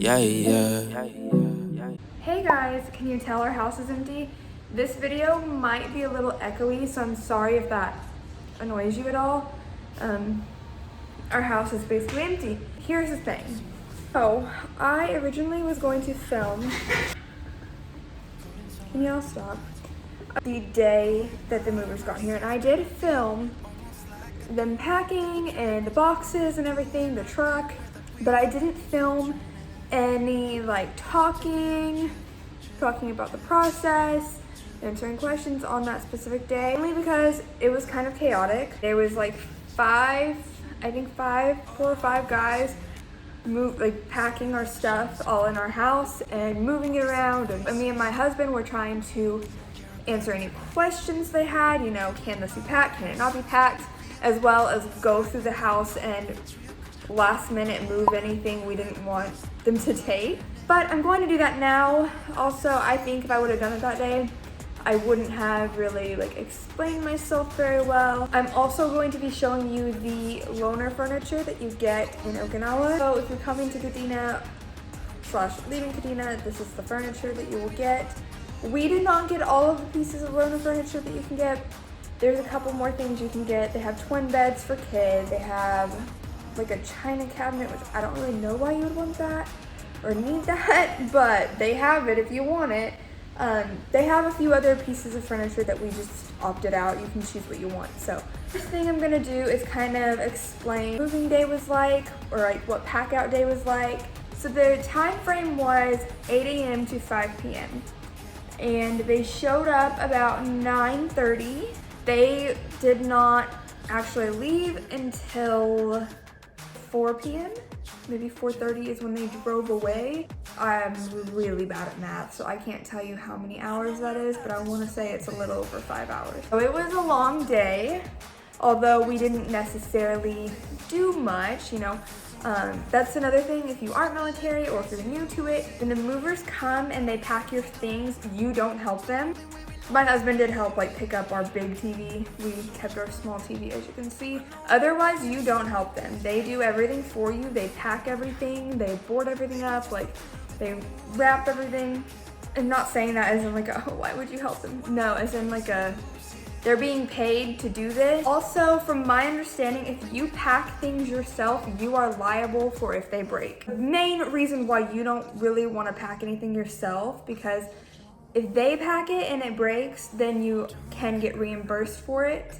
Hey guys, can you tell our house is empty? This video might be a little echoey, so I'm sorry if that annoys you at all. Our house is basically empty. Here's the thing. So, I originally was going to film, can y'all stop? The day that the movers got here, and I did film them packing and the boxes and everything, the truck, but I didn't film any like talking about the process, answering questions on that specific day, only because it was kind of chaotic. There was like four or five guys packing our stuff all in our house and moving it around, and me and my husband were trying to answer any questions they had, you know, can this be packed, can it not be packed, as well as go through the house and last minute move anything we didn't want them to take. But I'm going to do that now. Also, I think if I would have done it that day, I wouldn't have really explained myself very well. I'm also going to be showing you the loaner furniture that you get in Okinawa. So if you're coming to Kadena / leaving Kadena, this is the furniture that you will get. We did not get all of the pieces of loaner furniture that you can get. There's a couple more things you can get. They have twin beds for kids. They have like a china cabinet, which I don't really know why you would want that or need that, but they have it if you want it. They have a few other pieces of furniture that we just opted out. You can choose what you want. So first thing I'm gonna do is kind of explain what moving day was like, or like what pack out day was like. So the time frame was 8 a.m. to 5 p.m. and they showed up about 9:30. They did not actually leave until 4 p.m. Maybe 4:30 is when they drove away. I'm really bad at math, so I can't tell you how many hours that is, but I want to say it's a little over 5 hours. So it was a long day, although we didn't necessarily do much, you know. That's another thing. If you aren't military or if you're new to it, when the movers come and they pack your things, you don't help them. My husband did help pick up our big TV. We kept our small TV, as you can see. Otherwise, you don't help them. They do everything for you. They pack everything. They board everything up. They wrap everything. I'm not saying that as in oh, why would you help them? No, as in they're being paid to do this. Also, from my understanding, if you pack things yourself, you are liable for if they break. The main reason why you don't really want to pack anything yourself, because if they pack it and it breaks, then you can get reimbursed for it.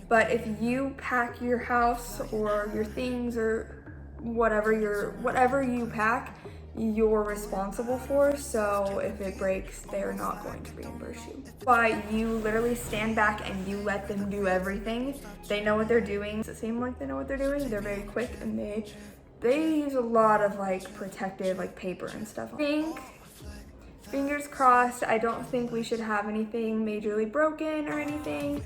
But if you pack your house or your things or whatever you pack, you're responsible for. So if it breaks, they're not going to reimburse you. But you literally stand back and you let them do everything. They know what they're doing. Does it seem like they know what they're doing? They're very quick, and they use a lot of protective paper and stuff. Fingers crossed, I don't think we should have anything majorly broken or anything.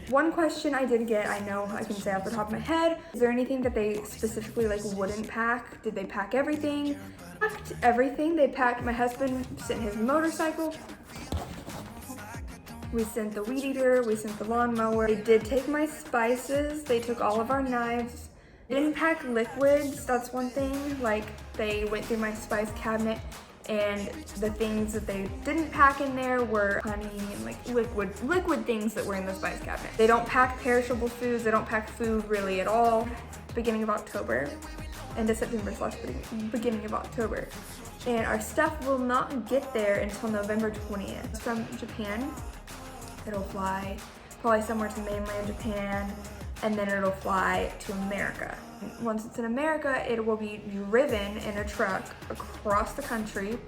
One question I did get, I know I can say off the top of my head, is there anything that they specifically wouldn't pack? Did they pack everything? Packed everything. They packed, my husband sent his motorcycle. We sent the weed eater, we sent the lawnmower. They did take my spices, they took all of our knives. They didn't pack liquids, that's one thing. They went through my spice cabinet, and the things that they didn't pack in there were honey and liquid things that were in the spice cabinet. They don't pack perishable foods. They don't pack food really at all. Beginning of October, end of September / beginning of October. And our stuff will not get there until November 20th. It's from Japan. It'll fly probably somewhere to mainland Japan, and then it'll fly to America. Once it's in America, it will be driven in a truck across the country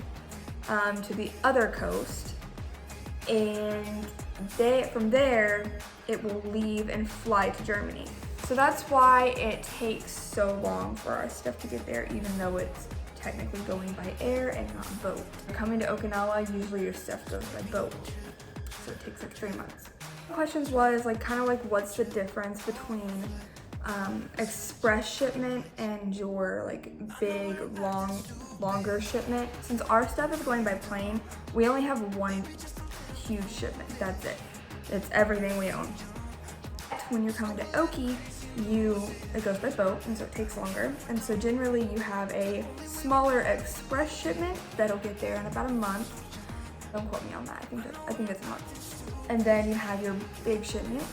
to the other coast, and from there it will leave and fly to Germany. So that's why it takes so long for our stuff to get there, even though it's technically going by air and not boat. Coming to Okinawa, usually your stuff goes by boat, so it takes 3 months. The questions was what's the difference between express shipment and your big longer shipment. Since our stuff is going by plane, we only have one huge shipment. That's it. It's everything we own. When you're coming to Oki, it goes by boat, and so it takes longer. And so generally you have a smaller express shipment that'll get there in about a month. Don't quote me on that. I think that's a month. And then you have your big shipment,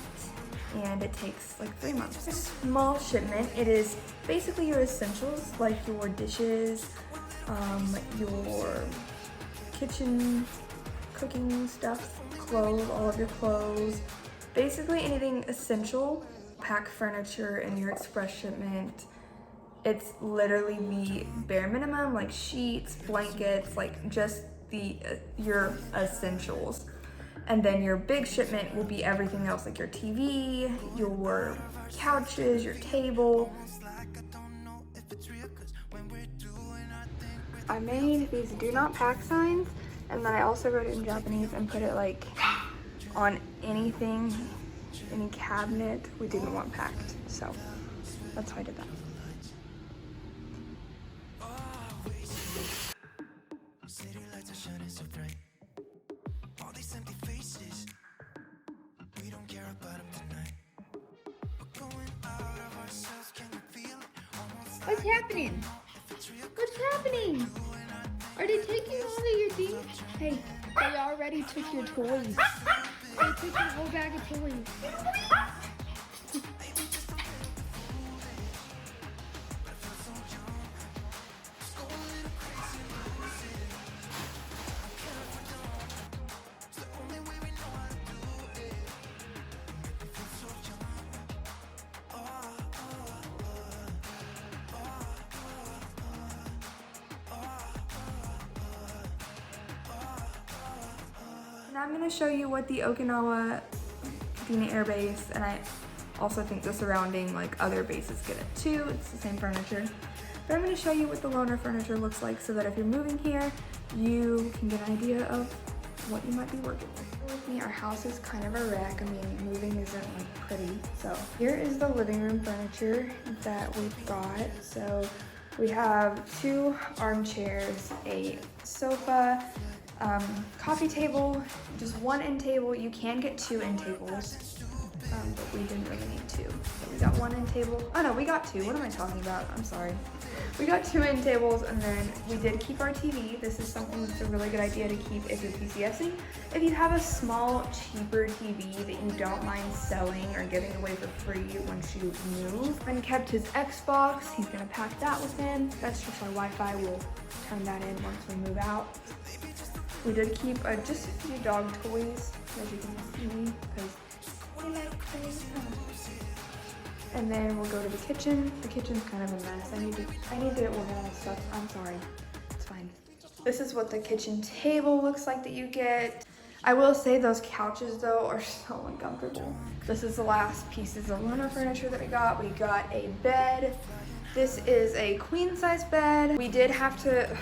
and it takes like 3 months. A small shipment, it is basically your essentials, like your dishes, your kitchen cooking stuff, clothes, all of your clothes, basically anything essential. Pack furniture in your express shipment. It's literally the bare minimum, like sheets, blankets, like just your essentials. And then your big shipment will be everything else, like your TV, your couches, your table. I made these do not pack signs, and then I also wrote it in Japanese and put it like on anything, any cabinet we didn't want packed. So that's why I did that. What's happening? What's happening? Are they taking all of your things? Hey, they already took your toys. They took your whole bag of toys. Now I'm going to show you what the Okinawa Air Base, and I also think the surrounding like other bases get it too. It's the same furniture. But I'm going to show you what the loaner furniture looks like so that if you're moving here, you can get an idea of what you might be working with. Our house is kind of a wreck. I mean, moving isn't like pretty. So here is the living room furniture that we've got. So we have 2 armchairs, a sofa, coffee table, just 1 end table. You can get 2 end tables, but we didn't really need 2. So we got 1 end table. Oh no, we got 2. What am I talking about? I'm sorry. We got 2 end tables, and then we did keep our TV. This is something that's a really good idea to keep if you're PCSing. If you have a small, cheaper TV that you don't mind selling or giving away for free once you move. And kept his Xbox. He's gonna pack that with him. That's just our Wi-Fi. We'll turn that in once we move out. We did keep just a few dog toys, as you can see, because we like toys. And then we'll go to the kitchen. The kitchen's kind of a mess. I need to organize stuff. I'm sorry. It's fine. This is what the kitchen table looks like that you get. I will say those couches though are so uncomfortable. This is the last pieces of loaner furniture that we got. We got a bed. This is a queen size bed. We did have to.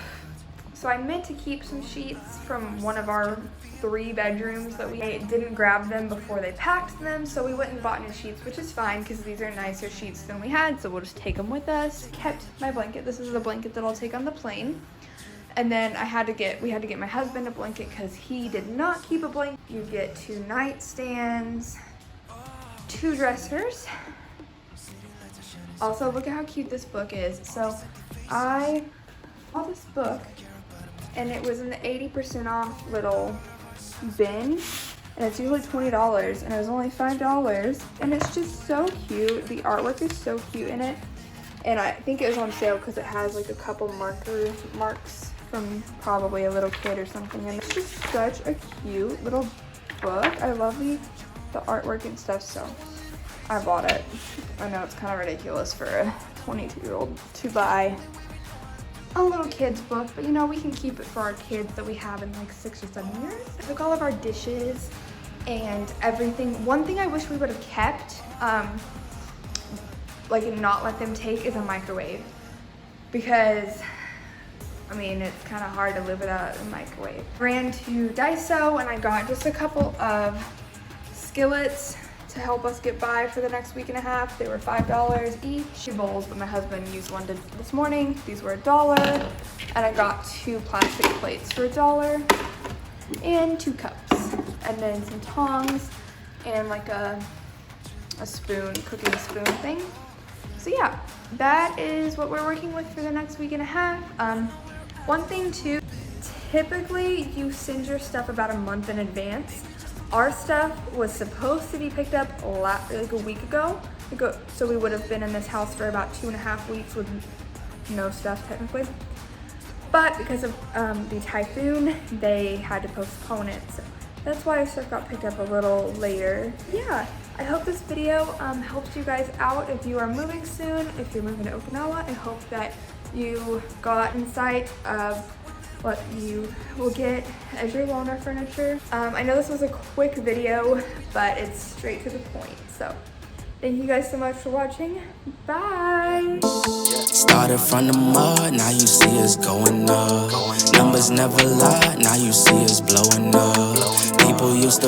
So I meant to keep some sheets from one of our 3 bedrooms that we didn't grab them before they packed them, so we went and bought new sheets, which is fine because these are nicer sheets than we had, so we'll just take them with us. Kept my blanket. This is the blanket that I'll take on the plane. And then we had to get my husband a blanket because he did not keep a blanket. You get 2 nightstands, 2 dressers. Also, look at how cute this book is. So I bought this book, and it was in the 80% off little bin, and it's usually $20, and it was only $5, and it's just so cute. The artwork is so cute in it, and I think it was on sale because it has like a couple marks from probably a little kid or something, and it's just such a cute little book. I love the artwork and stuff, so I bought it. I know it's kind of ridiculous for a 22-year-old to buy a little kid's book, but you know, we can keep it for our kids that we have in like 6 or 7 years. I took all of our dishes and everything. One thing I wish we would have kept, like and not let them take, is a microwave, because I mean, it's kind of hard to live without a microwave. Ran to Daiso and I got just a couple of skillets to help us get by for the next week and a half. They were $5 each. 2 bowls, but my husband used one this morning. These were $1, and I got 2 plastic plates for $1 and 2 cups, and then some tongs and like a a spoon, cooking spoon thing. So yeah, that is what we're working with for the next week and a half. One thing too, typically you send your stuff about a month in advance. Our stuff was supposed to be picked up like a week ago, so we would have been in this house for about 2.5 weeks with no stuff technically. But because of the typhoon, they had to postpone it. So that's why our stuff got picked up a little later. Yeah, I hope this video helps you guys out if you are moving soon, if you're moving to Okinawa. I hope that you got insight of what you will get as your loaner furniture. I know this was a quick video, but it's straight to the point. So thank you guys so much for watching. Bye. Started from the mud, now you see us going up. Numbers never lie, now you see us blowing up. People used to